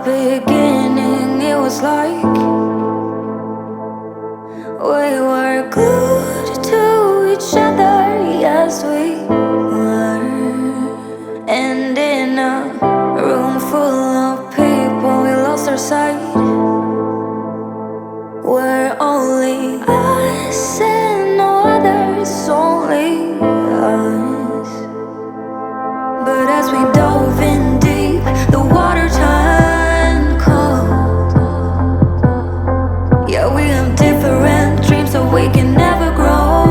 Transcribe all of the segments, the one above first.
beginning, it was like we were glued to each other, yes we were. And in a room full of people, we lost our sight. We're only us and no others, only us. But as we dove in deep, the water turned cold. Yeah, we have different dreams, so we can never grow.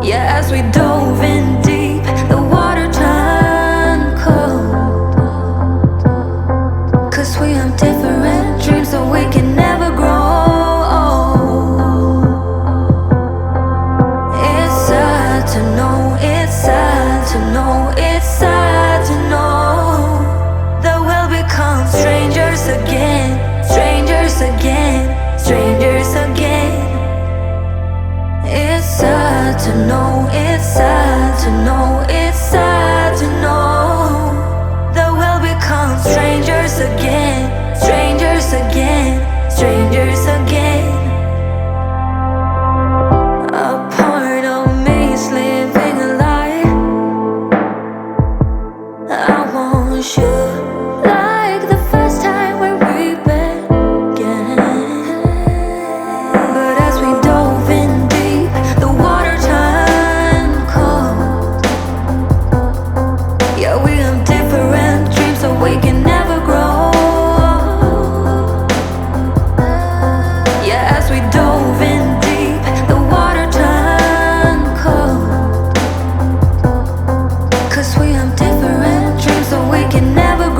Yeah, as we dove in deep, the water turned cold. 'Cause we have different dreams, so we can never grow. It's sad to know, it's sad to know, it's sad to know that we'll become strangers again, strangers again, strangers again. It's sad to know, it's sad to know, it's sad to know that we'll become strangers again, strangers again, strangers again. A part of me is living a lie. I want you like the first time when we began. But as we dove in deep, the water turned cold. Yeah, we have different dreams, so we can never grow. Yeah, as we dove in deep, the water turned cold. 'Cause we have different dreams, so we can never grow.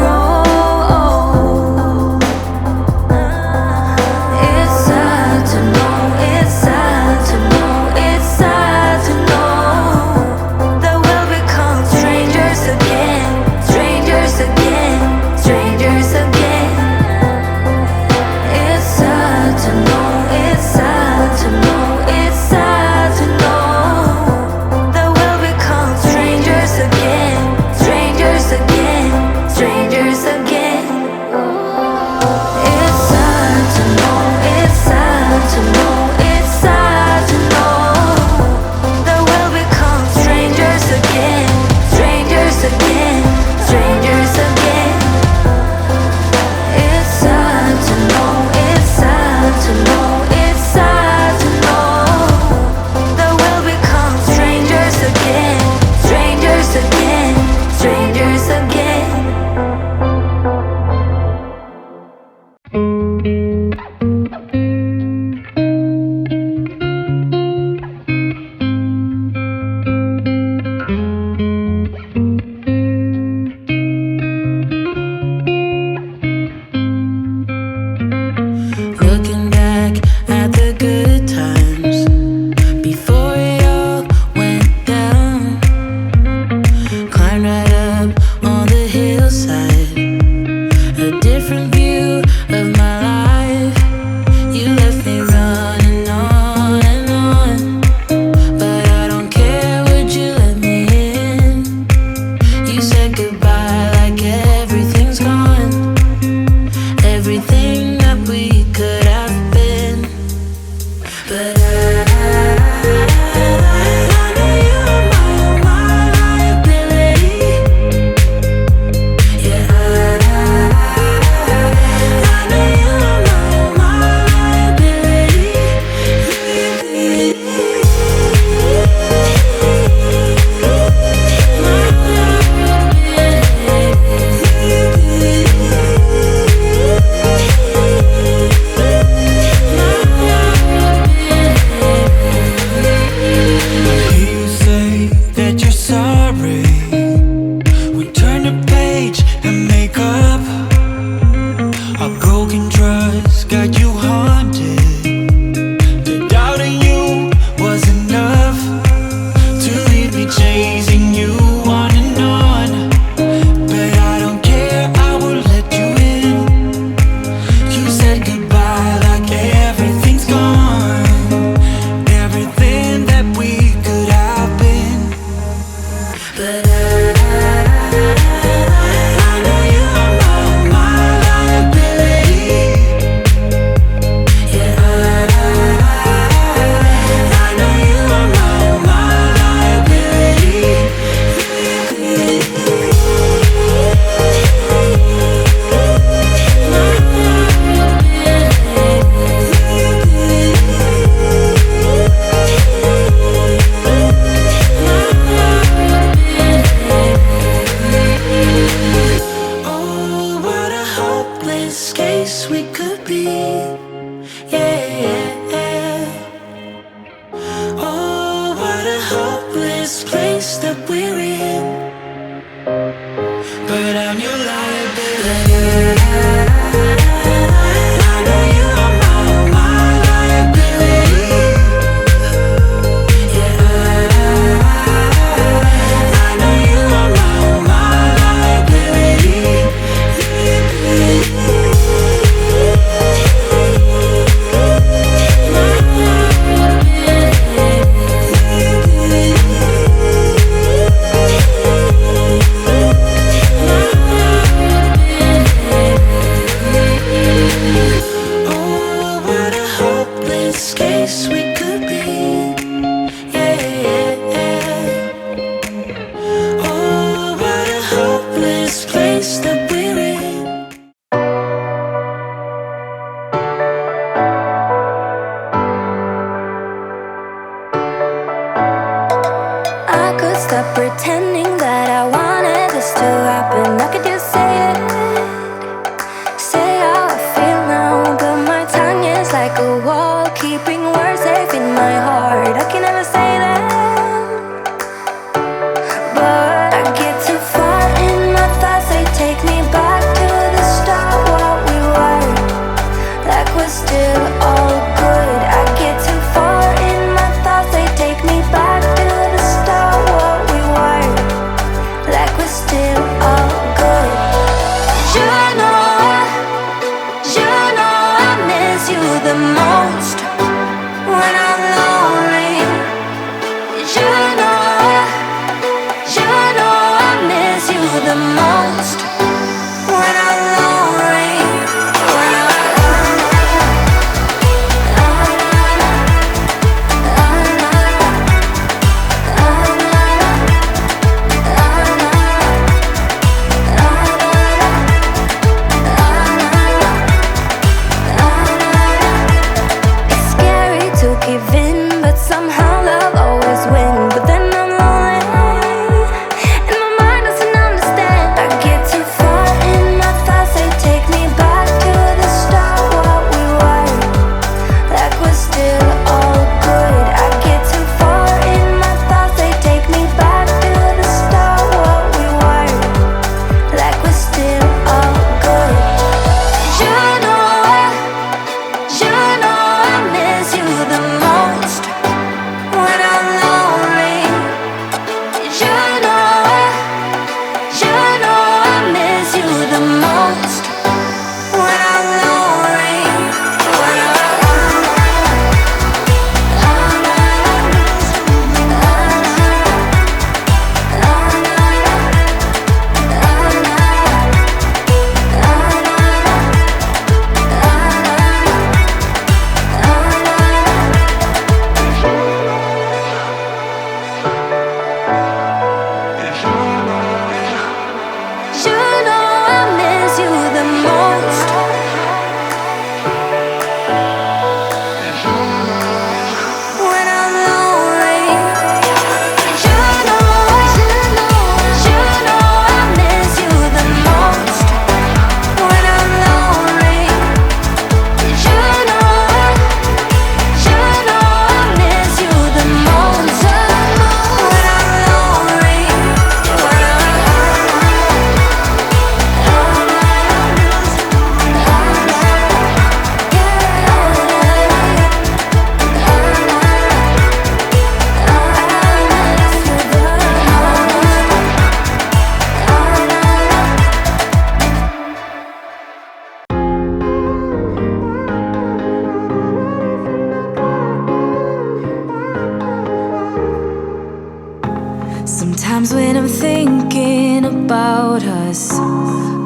Sometimes when I'm thinking about us,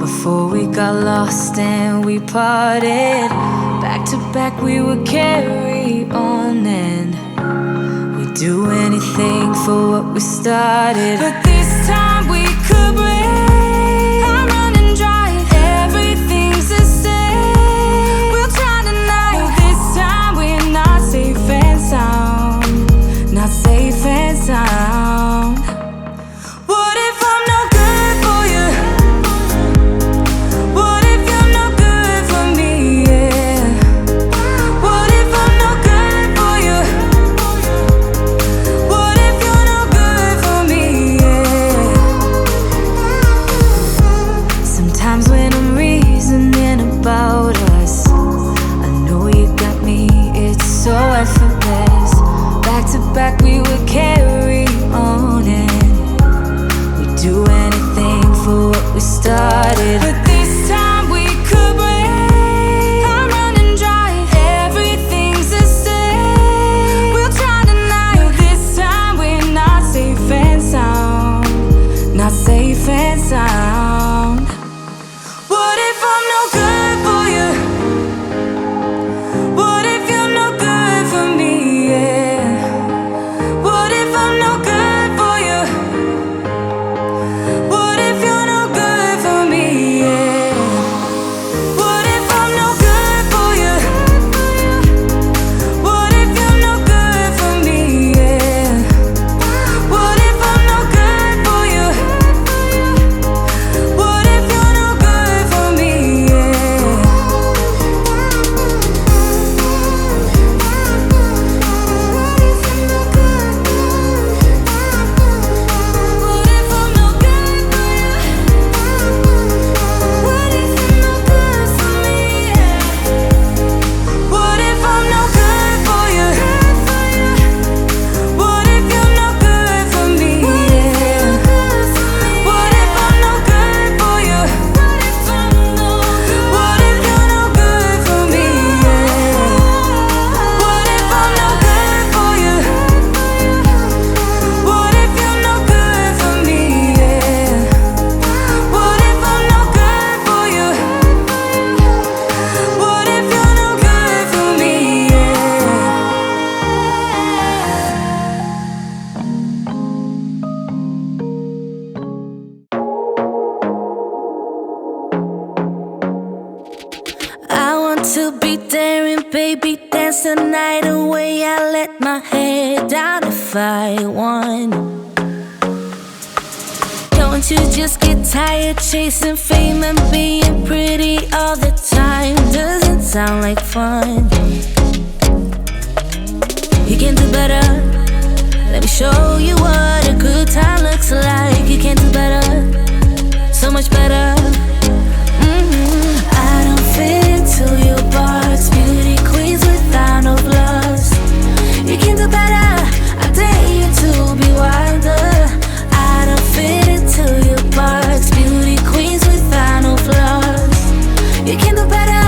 before we got lost and we parted, back to back we would carry on and we'd do anything for what we started. But this time we could break. I'm running dry, everything's the same. We'll try tonight, but this time we're not safe and sound. Not safe and sound. Yeah. we started. But this time we could break. I'm running dry, everything's the same. We'll try tonight. No, this time we're not safe and sound. Not safe and sound. What if I'm no good for you? What if you're no good for me? Yeah. What if I'm no good for you? What if you're no good for me? Yeah. What if I'm no good for you? What if you're no good for me? Yeah. What if I'm no good for you? What if you're no good for me? Yeah. What if I'm no good for you? What if you're no good for me? Yeah. What if I'm no good for you? What if you're no good for me? Yeah. What if I'm no good for you? What if you're no good for me? Yeah. What if I'm no good for you? What if you're no good for me? Yeah. What if I'm no good for you? What if you're no good for me? I want to be daring, baby, dance the night away. I let my head down if I won. Don't you just get tired chasing fame and being pretty all the time? Doesn't sound like fun. You can do better. Let me show you what a good time looks like. You can do better, so much better. I don't fit into your box. Beauty queens without no flaws. You can do better. I dare you to be wilder. I don't fit into your box. Beauty queens without no flaws. You can do better.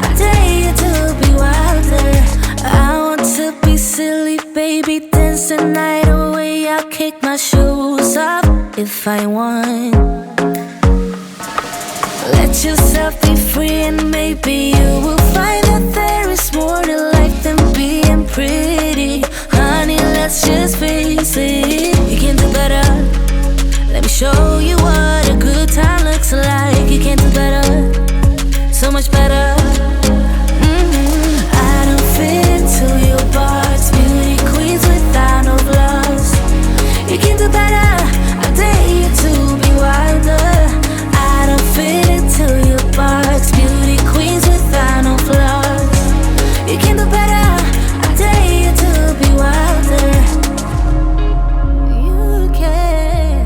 I dare you to be wilder. I want to be silly, baby, dance the night away. I'll kick my shoes off if I want. Let yourself be free and maybe you will find that there is more to life than being pretty. Honey, let's just face it. You can do better. Let me show you what a good time looks like. You can do better, so much better. I don't fit into your box. Beauty queens without no flaws. You can do better. I dare you to be wilder. I don't fit into your box. Beauty queens without no flaws. You can do better. I dare you to be wilder. You can.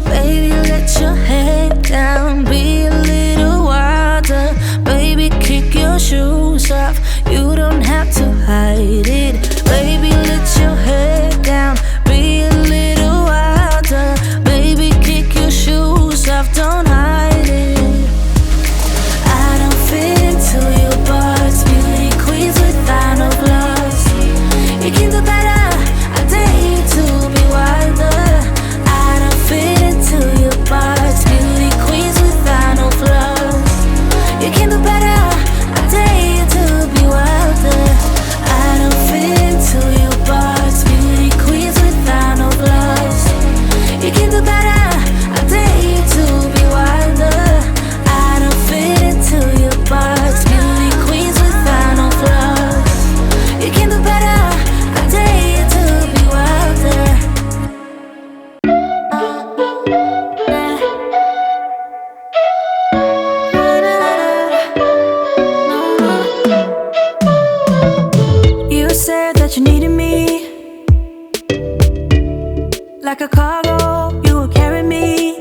Baby, let your head down. Be a little wilder. Baby, kick your shoes off. You don't have to hide it. Baby, let your head down. Be a little wilder. Baby, kick your shoes off. Don't hide it. I don't fit into your box. Beauty queens without no flaws. You can do better. I dare you to be wilder. I don't fit into your box. Beauty queens without no flaws. You can do better. I dare you to be wilder. I don't fit into your box. Beauty queens without no flaws. You can do better. I dare you to be wilder. I don't fit into your box. Beauty queens without no flaws. You can do better. I dare you to be wilder. You said that you needed me like a cargo, you will carry me.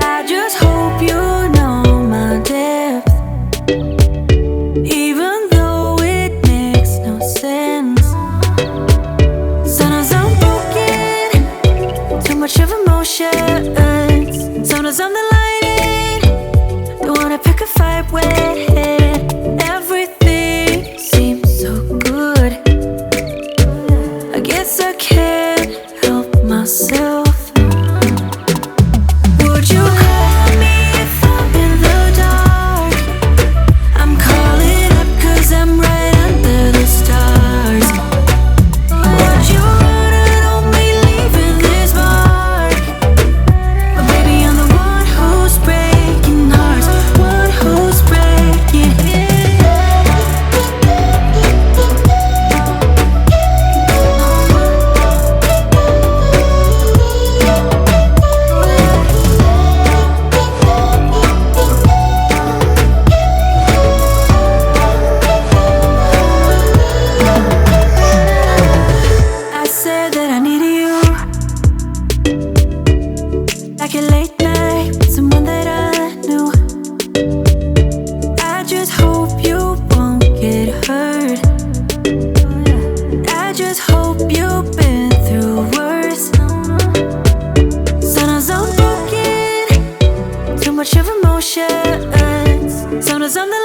I just hope you know my depth, even though it makes no sense. colors of the